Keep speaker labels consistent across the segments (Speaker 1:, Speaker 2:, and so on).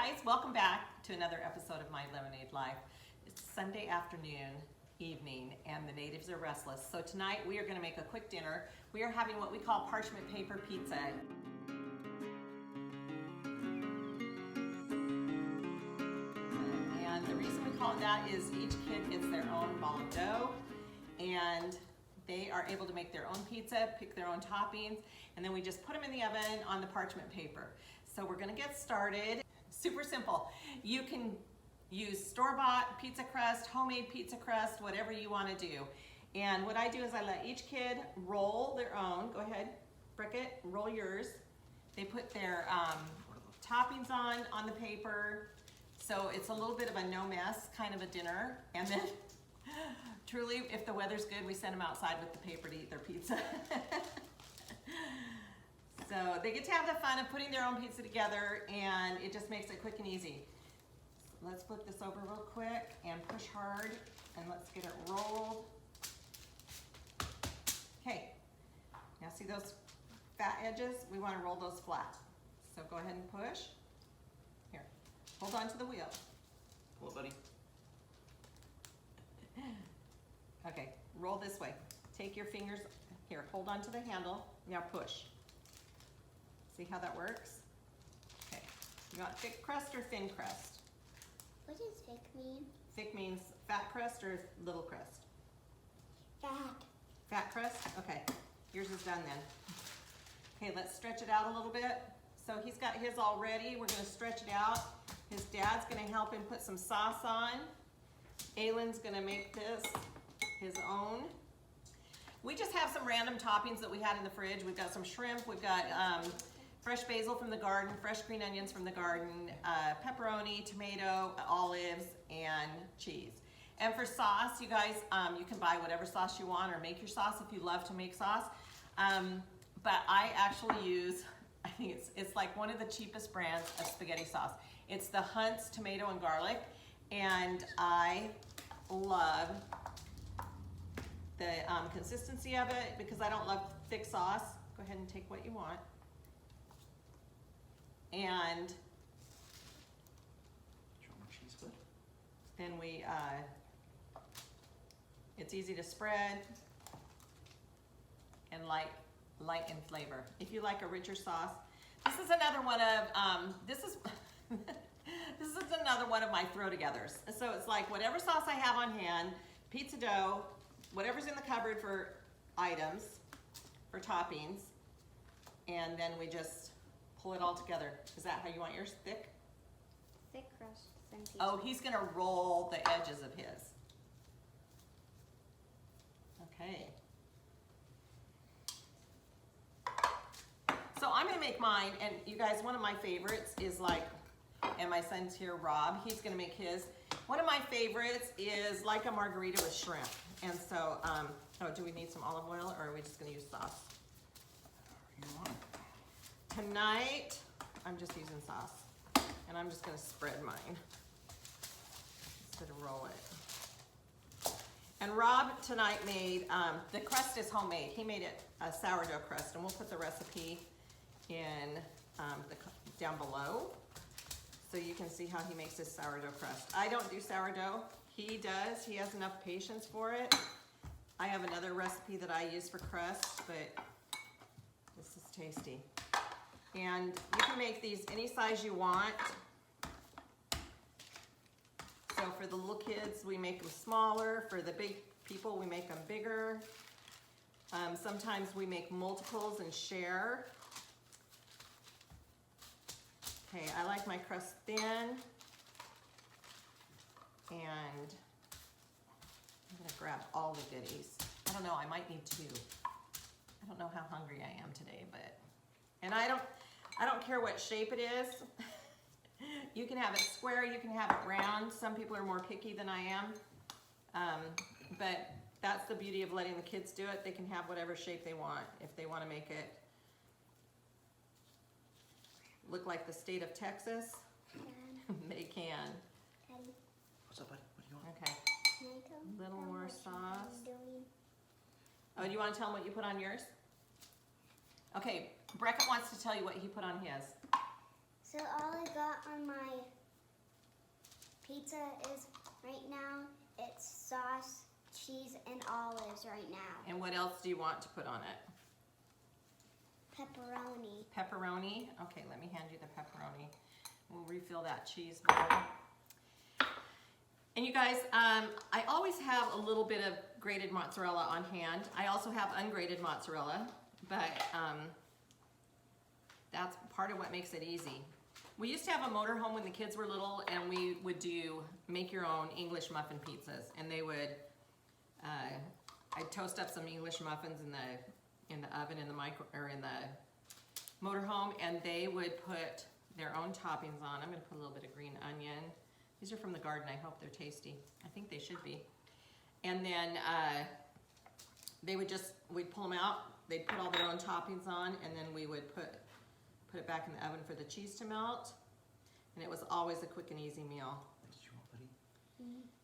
Speaker 1: guys, welcome back to another episode of My Lemonade Life. It's Sunday afternoon, evening, and the natives are restless. So tonight we are going to make a quick dinner. We are having what we call parchment paper pizza. And the reason we call it that is each kid gets their own ball of dough, and they are able to make their own pizza, pick their own toppings, and then we just put them in the oven on the parchment paper. So we're gonna get started. Super simple. You can use store-bought pizza crust, homemade pizza crust, whatever you wanna do. And what I do is I let each kid roll their own. Go ahead, Brickett, roll yours. They put their toppings on the paper. So it's a little bit of a no mess kind of a dinner. And then truly, if the weather's good, we send them outside with the paper to eat their pizza. So they get to have the fun of putting their own pizza together, and it just makes it quick and easy. Let's flip this over real quick and push hard, and let's get it rolled. Okay, now see those fat edges? We want to roll those flat. So go ahead and push. Here, hold on to the wheel.
Speaker 2: Pull it, buddy.
Speaker 1: Okay, roll this way. Take your fingers, here, hold on to the handle. Now push. See how that works? Okay, you want thick crust or thin crust?
Speaker 3: What does thick mean?
Speaker 1: Thick means fat crust or little crust?
Speaker 3: Fat.
Speaker 1: Fat crust? Okay, yours is done then. Okay, let's stretch it out a little bit. So he's got his all ready. We're gonna stretch it out. His dad's gonna help him put some sauce on. Aylin's gonna make this his own. We just have some random toppings that we had in the fridge. We've got some shrimp, we've got fresh basil from the garden, fresh green onions from the garden, pepperoni, tomato, olives, and cheese. And for sauce, you guys, you can buy whatever sauce you want or make your sauce if you love to make sauce. But I actually use, I think it's like one of the cheapest brands of spaghetti sauce. It's the Hunt's tomato and garlic, and I love the consistency of it because I don't love thick sauce. Go ahead and take what you want. And then we, it's easy to spread and light in flavor. If you like a richer sauce, this is another one of, this is another one of my throw-togethers. So it's like whatever sauce I have on hand, pizza dough, whatever's in the cupboard for items, for toppings, and then we just pull it all together. Is that how you want yours? Thick?
Speaker 3: Thick crust.
Speaker 1: Oh, he's gonna roll the edges of his. Okay. So I'm gonna make mine, and you guys, one of my favorites is like, and my son's here, Rob, he's gonna make his. One of my favorites is like a margarita with shrimp. And so, oh, do we need some olive oil, or are we just gonna use sauce?
Speaker 2: You want it.
Speaker 1: Tonight, I'm just using sauce, and I'm just gonna spread mine instead of roll it. And Rob tonight made, the crust is homemade. He made it a sourdough crust, and we'll put the recipe in down below so you can see how he makes his sourdough crust. I don't do sourdough. He does. He has enough patience for it. I have another recipe that I use for crust, but this is tasty. And you can make these any size you want. So for the little kids, we make them smaller. For the big people, we make them bigger. Sometimes we make multiples and share. Okay, I like my crust thin. And I'm gonna grab all the goodies. I don't know, I might need two. I don't know how hungry I am today, but, and I don't care what shape it is. You can have it square, you can have it round. Some people are more picky than I am. But that's the beauty of letting the kids do it. They can have whatever shape they want. If they want to make it look like the state of Texas, they can.
Speaker 2: What's up, buddy? What do you want?
Speaker 1: Okay. A little more sauce. Oh, do you want to tell them what you put on yours? Okay, Brackett wants to tell you what he put on his.
Speaker 3: So all I got on my pizza is right now, it's sauce, cheese, and olives right now.
Speaker 1: And what else do you want to put on it?
Speaker 3: Pepperoni.
Speaker 1: Pepperoni? Okay, let me hand you the pepperoni. We'll refill that cheese bowl. And you guys, I always have a little bit of grated mozzarella on hand. I also have ungrated mozzarella, but that's part of what makes it easy. We used to have a motorhome when the kids were little, and we would do make your own English muffin pizzas, and they would, I'd toast up some English muffins in the oven in the motorhome, and they would put their own toppings on. I'm gonna put a little bit of green onion. These are from the garden. I hope they're tasty. I think they should be. And then we'd pull them out. They'd put all their own toppings on, and then we would put it back in the oven for the cheese to melt. And it was always a quick and easy meal.
Speaker 2: What did you want, buddy?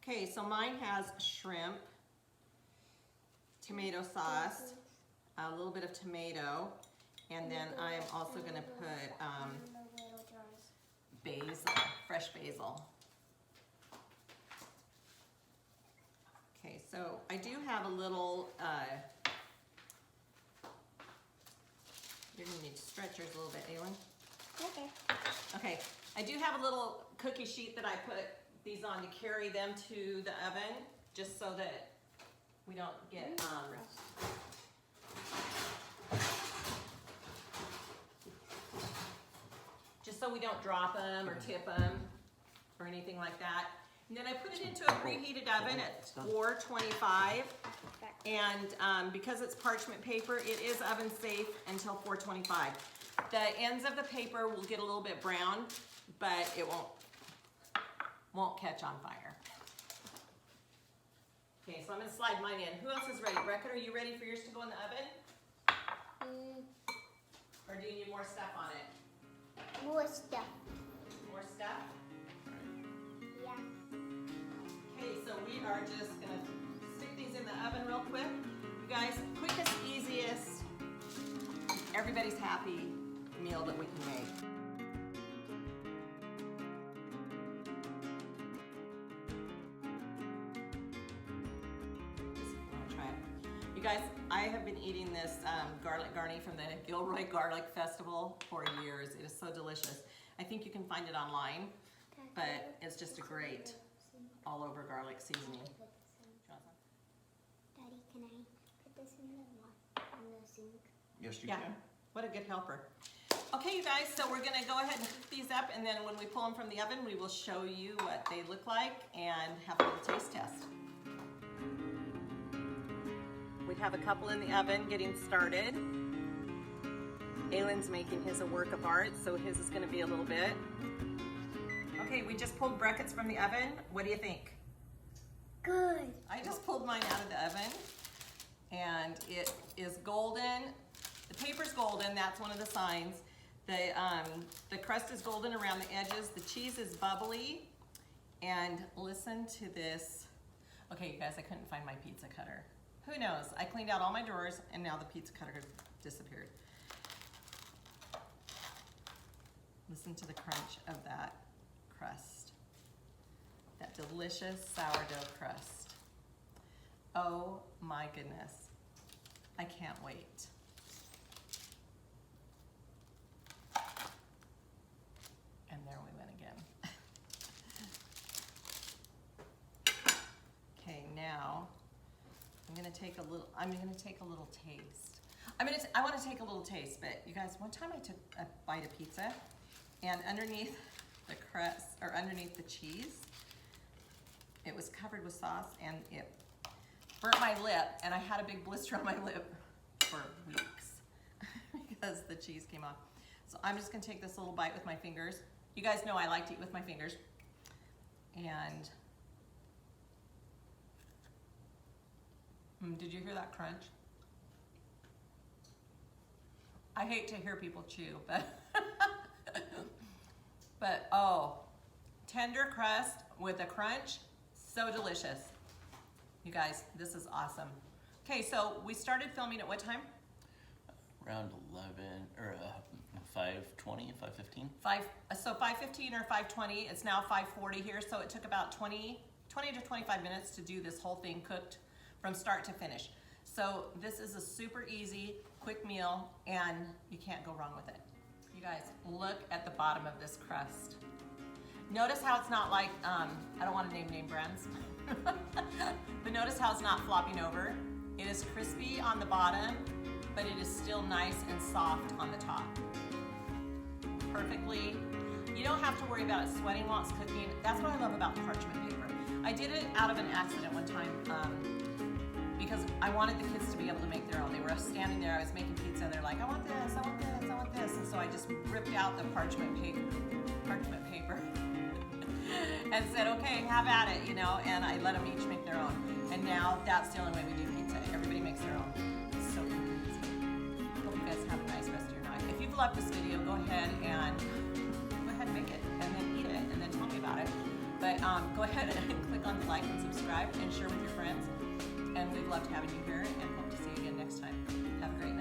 Speaker 1: Okay, so mine has shrimp, tomato sauce, a little bit of tomato, and then I am also gonna put basil, fresh basil. Okay, so I do have a little, you're gonna need to stretch yours a little bit, Aylin.
Speaker 3: Okay.
Speaker 1: Okay, I do have a little cookie sheet that I put these on to carry them to the oven, just so that we don't get, just so we don't drop them or tip them or anything like that. And then I put it into a preheated oven at 425. And because it's parchment paper, it is oven safe until 425. The ends of the paper will get a little bit brown, but it won't catch on fire. Okay, so I'm gonna slide mine in. Who else is ready? Beckett, are you ready for yours to go in the oven? Or do you need more stuff on it?
Speaker 3: More stuff.
Speaker 1: More stuff?
Speaker 3: Yeah.
Speaker 1: Okay, so we are just gonna stick these in the oven real quick. You guys, quickest, easiest, everybody's happy meal that we can make. I'll try it. You guys, I have been eating this garlic garni from the Gilroy Garlic Festival for years. It is so delicious. I think you can find it online, but it's just a great all over garlic seasoning.
Speaker 3: Daddy, can I put this in the sink?
Speaker 2: Yes, you
Speaker 1: Yeah,
Speaker 2: can.
Speaker 1: what a good helper. Okay, you guys, so we're gonna go ahead and cook these up, and then when we pull them from the oven, we will show you what they look like and have a little taste test. We have a couple in the oven getting started. Aylin's making his a work of art, so his is gonna be a little bit. Okay, we just pulled Beckett's from the oven. What do you think?
Speaker 3: Good.
Speaker 1: I just pulled mine out of the oven, and it is golden. The paper's golden, that's one of the signs. The crust is golden around the edges. The cheese is bubbly. And listen to this. Okay, you guys, I couldn't find my pizza cutter. Who knows? I cleaned out all my drawers, and now the pizza cutter has disappeared. Listen to the crunch of that crust. That delicious sourdough crust. Oh my goodness. I can't wait. And there we went again. Okay, now I'm gonna take a little taste. I want to take a little taste, but you guys, one time I took a bite of pizza, and underneath the crust, or underneath the cheese, it was covered with sauce, and it burnt my lip, and I had a big blister on my lip for weeks because the cheese came off. So I'm just gonna take this little bite with my fingers. You guys know I like to eat with my fingers. And did you hear that crunch? I hate to hear people chew, but oh, tender crust with a crunch, so delicious. You guys, this is awesome. Okay, so we started filming at what time?
Speaker 2: Around 11 or 5:20, 5:15?
Speaker 1: So 5:15 or 5:20, it's now 5:40 here, so it took about 20 to 25 minutes to do this whole thing cooked from start to finish. So this is a super easy, quick meal, and you can't go wrong with it. You guys, look at the bottom of this crust. Notice how it's not like, I don't want to name brands, but notice how it's not flopping over. It is crispy on the bottom, but it is still nice and soft on the top. Perfectly. You don't have to worry about it sweating while it's cooking. That's what I love about parchment paper. I did it out of an accident one time because I wanted the kids to be able to make their own. They were standing there, I was making pizza, and they're like, I want this, I want this, I want this. And so I just ripped out the parchment paper and said, okay, have at it, you know, and I let them each make their own. And now that's the only way we do pizza. Everybody makes their own. It's so easy. Hope you guys have a nice rest of your night. If you've loved this video, go ahead and make it, and then eat it, and then tell me about it. But go ahead and click on the like and subscribe and share with your friends. And we've loved having you here, and hope to see you again next time. Have a great night.